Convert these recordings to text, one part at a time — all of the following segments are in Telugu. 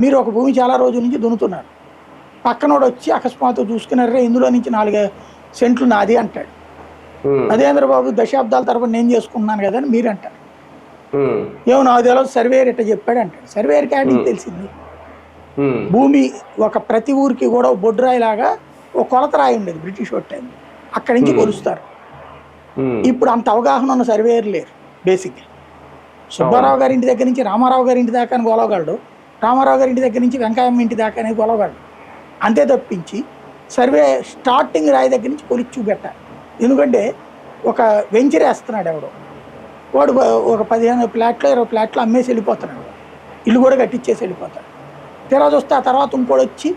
మీరు ఒక భూమి చాలా రోజుల నుంచి దున్నుతున్నారు, పక్కనోడు వచ్చి అకస్మాత్తు చూసుకున్నారే ఇందులో నుంచి 4 సెంట్లు నాది అంటాడు. అదేంద్ర బాబు దశాబ్దాల తరబడి నేను చేసుకున్నాను కదా అని మీరు అంటారు. ఏమో నాకు తెలియదు సర్వేయర్ ఇట్లా చెప్పాడు అంటాడు. సర్వేయర్కి ఆడికి తెలిసింది. భూమి ప్రతి ఊరికి కూడా బొడ్రాయి లాగా ఒక కొలత రాయి ఉండేది బ్రిటిష్ టైం, అక్కడి నుంచి కొలుస్తారు. ఇప్పుడు అంత అవగాహన ఉన్న సర్వేయర్ లేరు. బేసిక్గా సుబ్బారావు గారి ఇంటి దగ్గర నుంచి రామారావు గారి ఇంటి దాకా అని గొలవగలడు, రామారావు గారి ఇంటి దగ్గర నుంచి వెంకయ్యమ్మ ఇంటి దాకా అనేది గొలవగలడు. అంతే తప్పించి సర్వే స్టార్టింగ్ రాయి దగ్గర నుంచి కొలిచి చూపెట్టాలి. ఎందుకంటే ఒక వెంచర్ వేస్తున్నాడు ఎవడో, వాడు ఒక 15 ఫ్లాట్లు 20 ఫ్లాట్లు అమ్మేసి వెళ్ళిపోతున్నాడు, ఇల్లు కూడా కట్టించేసి వెళ్ళిపోతాడు. తీరా చూస్తే ఆ తర్వాత ఇంకోటి వచ్చి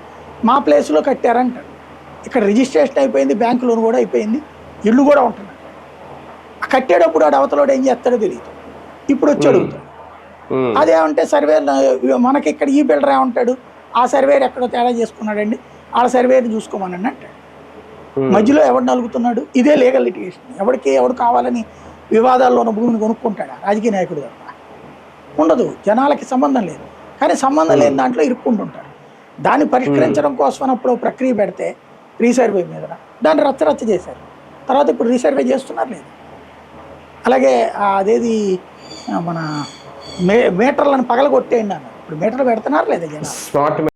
మా ప్లేస్లో కట్టారంటాడు. ఇక్కడ రిజిస్ట్రేషన్ అయిపోయింది, బ్యాంకు లోన్ కూడా అయిపోయింది, ఇల్లు కూడా ఉంటున్నాడు. కట్టేటప్పుడు వాడు అవతలోడు ఏం చేస్తాడో తెలియదు. ఇప్పుడు వచ్చి అడుగుతాడు. అదేమంటే సర్వేర్ మనకి ఇక్కడ ఈ బిల్డర్ ఏమంటాడు, ఆ సర్వేర్ ఎక్కడో తేడా చేసుకున్నాడండి, వాళ్ళ సర్వేర్ చూసుకోమని అంటాడు. మధ్యలో ఎవడు నలుగుతున్నాడు? ఇదే లీగల్ లిటిగేషన్. ఎవడు కావాలని వివాదాల్లో ఉన్న భూమిని కొనుక్కుంటాడా? రాజకీయ నాయకుడు తప్ప ఉండదు. జనాలకి సంబంధం లేదు, కానీ సంబంధం లేని దాంట్లో ఇరుక్కుంటుంటారు. దాన్ని పరిష్కరించడం కోసం అప్పుడు ప్రక్రియ పెడితే రీసర్వే మీద దాన్ని రచ్చరచ్చ చేశారు. తర్వాత ఇప్పుడు రీసర్వే చేస్తున్నారు లేదు. అలాగే అదేది మన మీటర్లను పగలగొట్టేయండి అన్నారు. ఇప్పుడు మీటర్లు పెడుతున్నారు లేదా జనాలు?